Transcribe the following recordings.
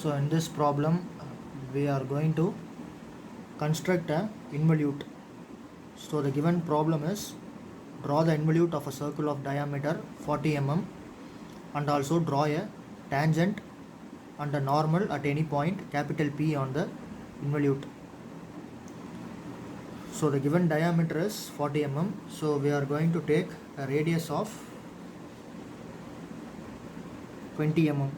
So in this problem we are going to construct a involute. So the given problem is draw the involute of a circle of diameter 40 mm and also draw a tangent and a normal at any point capital P on the involute. So the given diameter is 40 mm. So we are going to take a radius of 20 mm.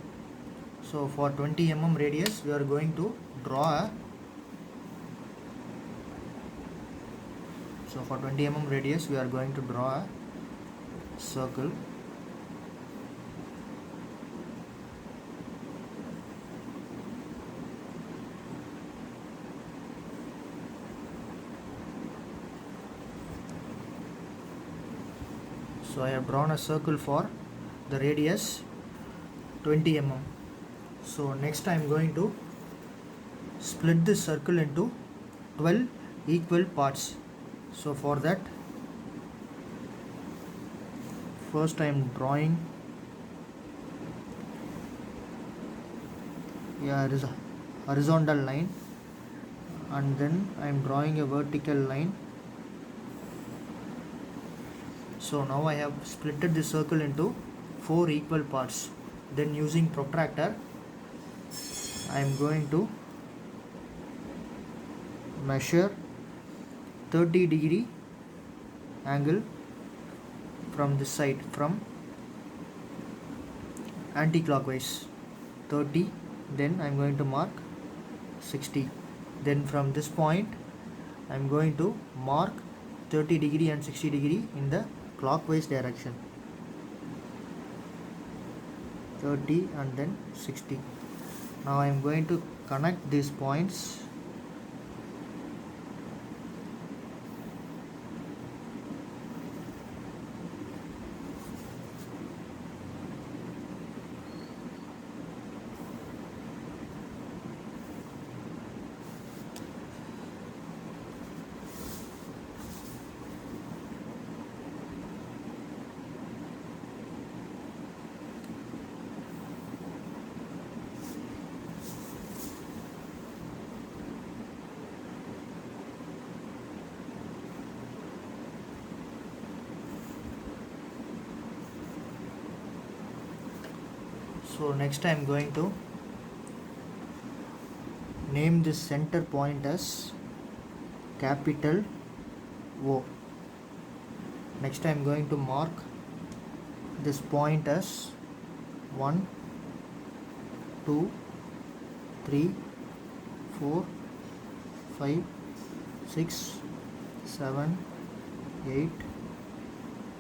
So for 20 mm radius we are going to draw a circle. So I have drawn a circle for the radius 20 mm. So next I am going to split this circle into 12 equal parts. So for that, first I am drawing a horizontal line and then I am drawing a vertical line. So now I have splitted the circle into 4 equal parts. Then using protractor I am going to measure 30-degree angle from this side, from anti-clockwise 30, then I am going to mark 60. Then from this point I am going to mark 30-degree and 60-degree in the clockwise direction, 30 and then 60. Now I am going to connect these points. So next I am going to name this center point as capital O. Next I am going to mark this point as 1, 2, 3, 4, 5, 6, 7, 8,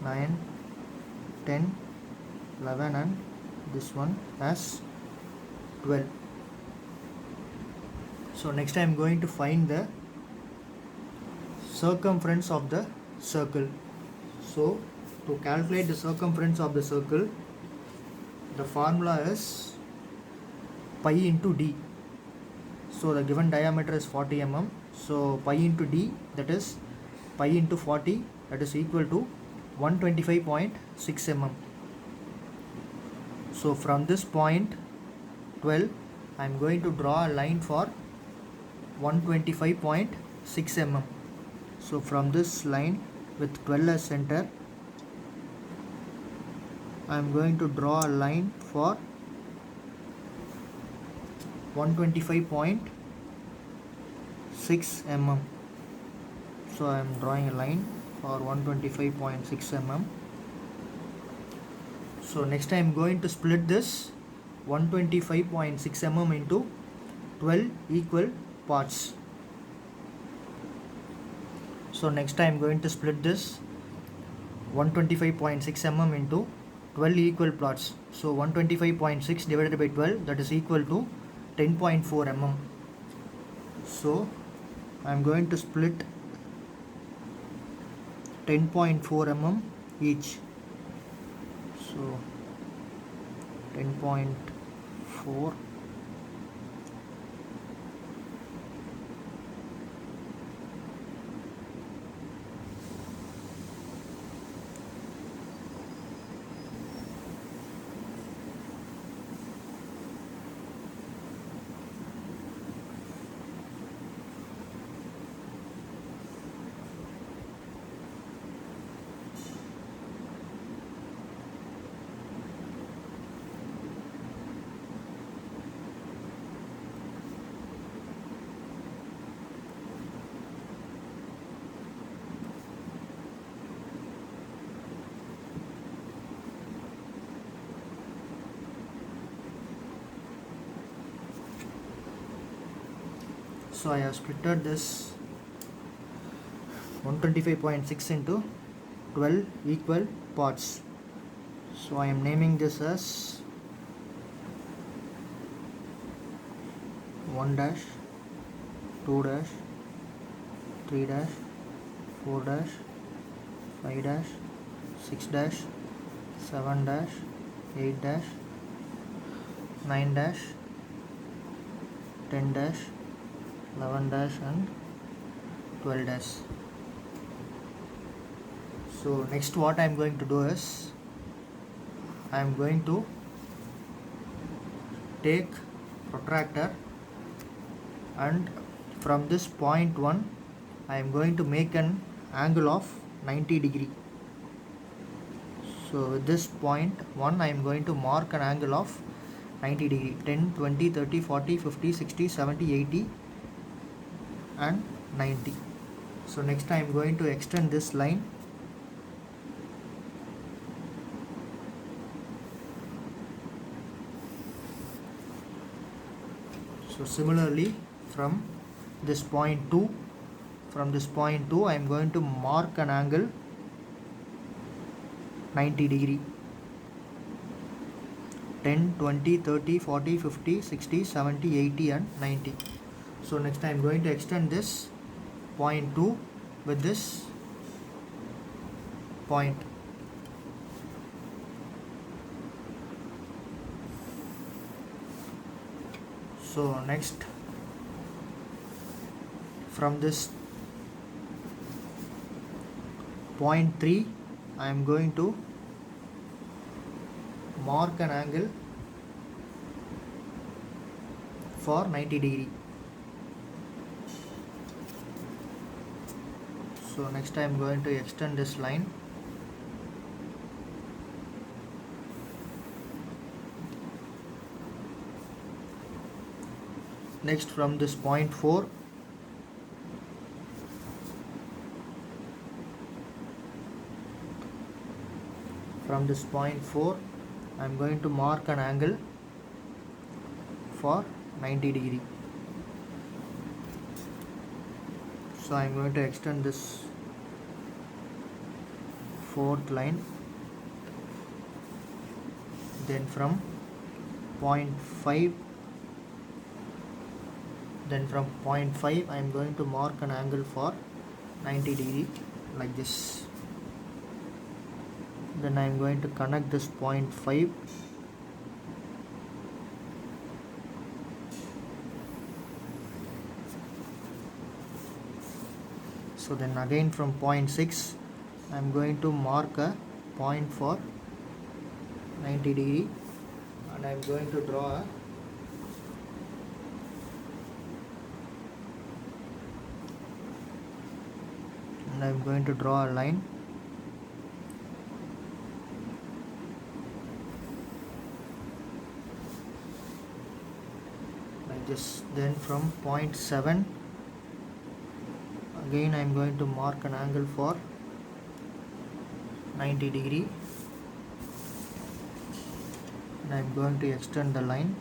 9, 10, 11 and this one as 12. So next I am going to find the circumference of the circle. So to calculate the circumference of the circle, the formula is pi into d. So the given diameter is 40 mm. So pi into d, that is pi into 40, that is equal to 125.6 mm. So from this point 12 I am going to draw a line for 125.6 mm. So from this line with 12 as center, I am going to draw a line for 125.6 mm. So I am drawing a line for 125.6 mm. So next I am going to split this 125.6 mm into 12 equal parts. So next I am going to split this 125.6 mm into 12 equal parts. So 125.6 divided by 12, that is equal to 10.4 mm. So I am going to split 10.4 mm each. So 10.4 10.4 So I have splitted this 125.6 into 12 equal parts. So I am naming this as 1 dash, 2 dash, 3 dash, 4 dash, 5 dash, 6 dash, 7 dash, 8 dash, 9 dash, 10 dash, 11 dash and 12 dash. So next what I am going to do is I am going to take protractor and from this point 1 I am going to make an angle of 90 degree. So with this point 1 I am going to mark an angle of 90 degree, 10, 20, 30, 40, 50, 60, 70, 80 and 90. So next I am going to extend this line. So similarly from this point 2, I am going to mark an angle 90 degree, 10, 20, 30, 40, 50, 60, 70, 80 and 90. So next I am going to extend this point 2 with this point. So next from this point 3 I am going to mark an angle for 90 degree. So next I am going to extend this line. Next from this point 4 I am going to mark an angle for 90 degree. So I am going to extend this fourth line. Then from point 5 I am going to mark an angle for 90 degree like this. Then I am going to connect this point 5 . So then again from point 6 I am going to mark a point for 90 degree and I am going to draw a line. Like this. Then from point 7 again I am going to mark an angle for 90 degree and I am going to extend the line.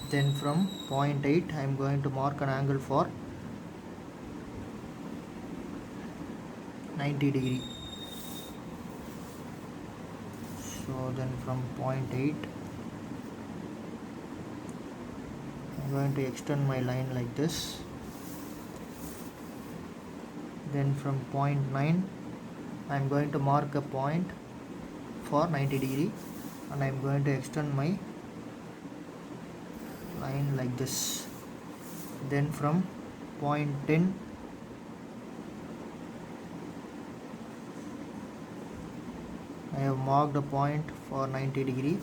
Then from point 8 I am going to mark an angle for 90 degree. So then from point 8 I am going to extend my line like this. Then from point 9 I am going to mark a point for 90 degree and I am going to extend my line like this. Then from point 10 I have marked a point for 90 degree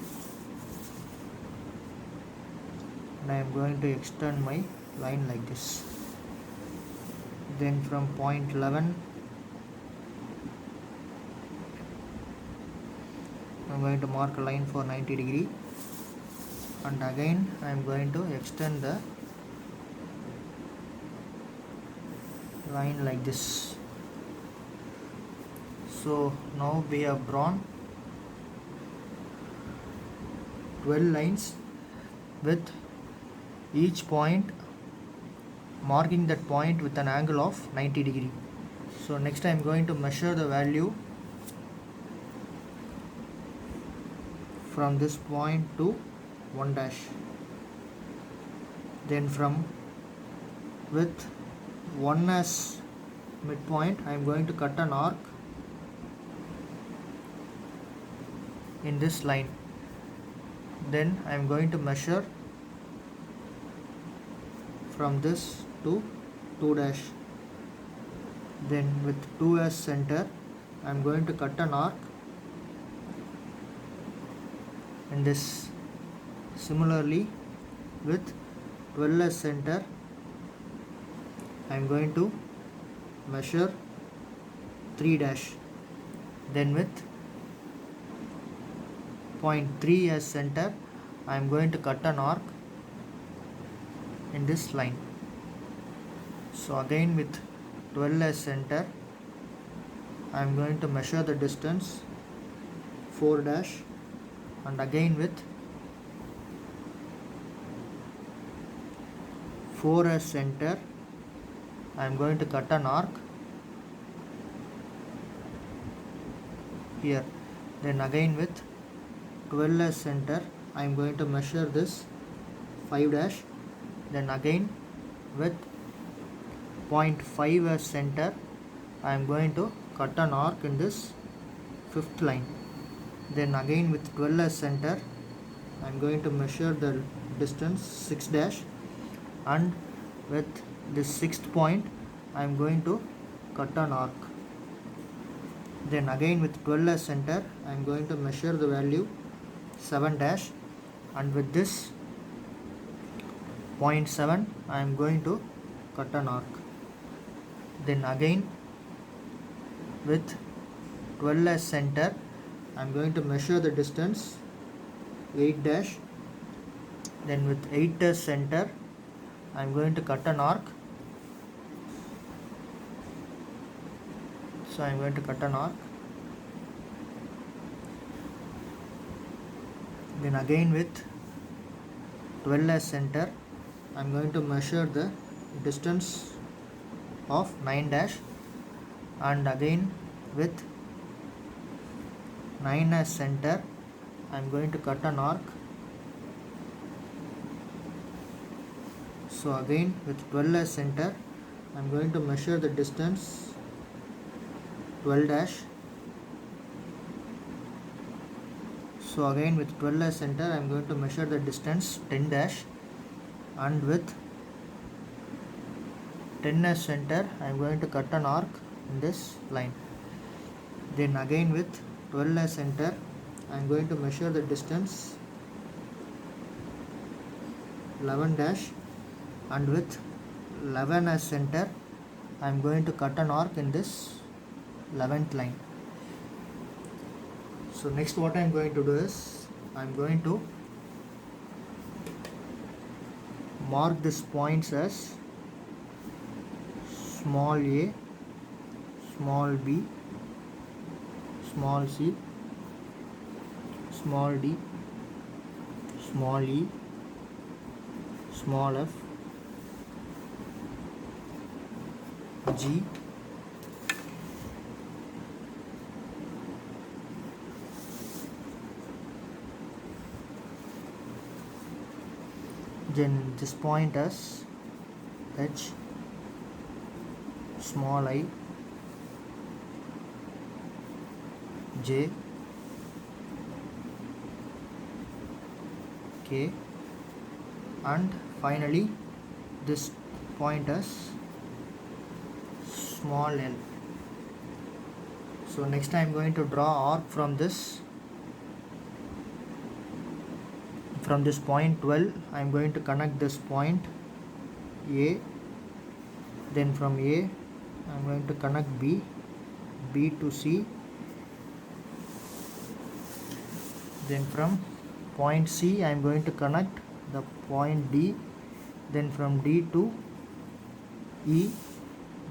and I am going to extend my line like this. Then from point 11 I am going to mark a line for 90 degree and again I am going to extend the line like this. So now we have drawn 12 lines with each point marking that point with an angle of 90 degree. So next I am going to measure the value from this point to 1 dash. Then from with 1 as midpoint I am going to cut an arc in this line. Then I am going to measure from this to 2 dash. Then with 2 as center I am going to cut an arc in this. Similarly with 12 as center I am going to measure 3 dash. Then with point 3 as center I am going to cut an arc in this line. So again with 12 as center I am going to measure the distance 4 dash, and again with 4 as center I am going to cut an arc here. Then again with 12 as center I am going to measure this 5 dash. Then again with point 5 as center I am going to cut an arc in this 5th line. Then again with 12 as center I am going to measure the distance 6 dash, and with this 6th point I am going to cut an arc. Then again with 12 as center I am going to measure the value 7 dash, and with this point 7 I am going to cut an arc. Then again with 12 as center I am going to measure the distance 8 dash. Then with 8 as center I am going to cut an arc. So I am going to cut an arc. Then again with 12 as center I am going to measure the distance of 9 dash, and again with 9 as center I am going to cut an arc. So again with 12 as center I am going to measure the distance 12 dash. So again with 12 as center I am going to measure the distance 10 dash, and with 10 as center I am going to cut an arc in this line. Then again with 12 as center I am going to measure the distance 11 dash, and with 11 as center I am going to cut an arc in this 11th line. So next what I am going to do is I am going to mark these points as small a, small b, small c, small d, small e, small f, G, then this point as H, small I, J, K, and finally this point as small l. So next I am going to draw arc from this point 12. I am going to connect this point A, then from A I am going to connect B, B to C, then from point C I am going to connect the point D, then from D to E,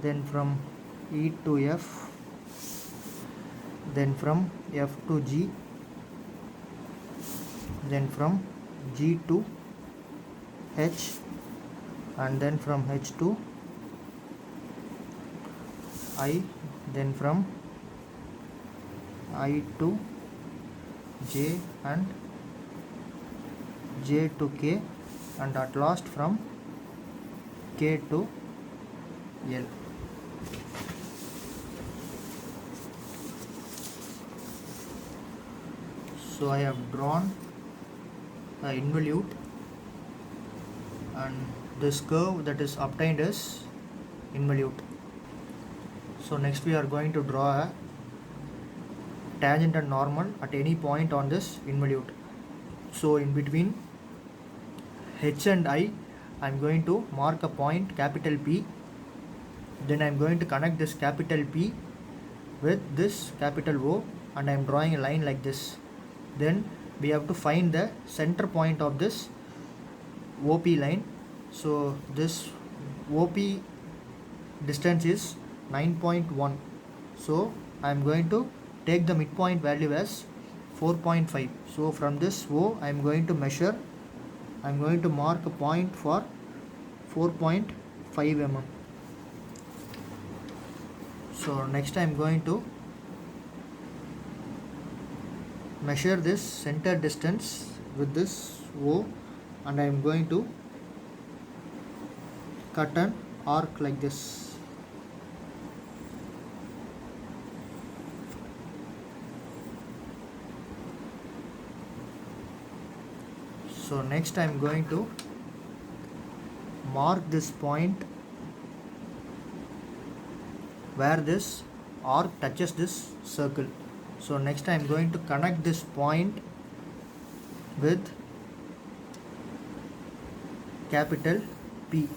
then from E to F, then from F to G, then from G to H, and then from H to I, then from I to J, and J to K, and at last from K to L. So I have drawn the involute, and this curve that is obtained is involute. So next we are going to draw a tangent and normal at any point on this involute. So in between H and I am going to mark a point capital P. Then I am going to connect this capital P with this capital O, and I am drawing a line like this. Then we have to find the center point of this OP line. So this OP distance is 9.1. So I am going to take the midpoint value as 4.5. So from this O I am going to measure, I am going to mark a point for 4.5 mm. So next I am going to measure this center distance with this O, and I am going to cut an arc like this. So next I am going to mark this point where this arc touches this circle. So next I am going to connect this point with capital P.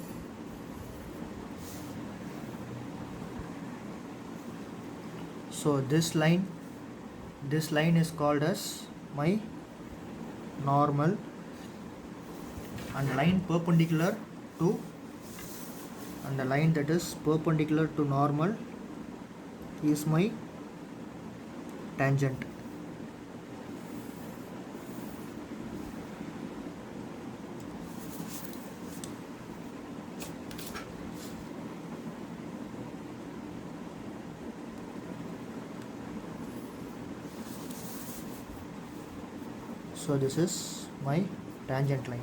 So this line is called as my normal, and line perpendicular to, and the line that is perpendicular to normal is my tangent. So this is my tangent line.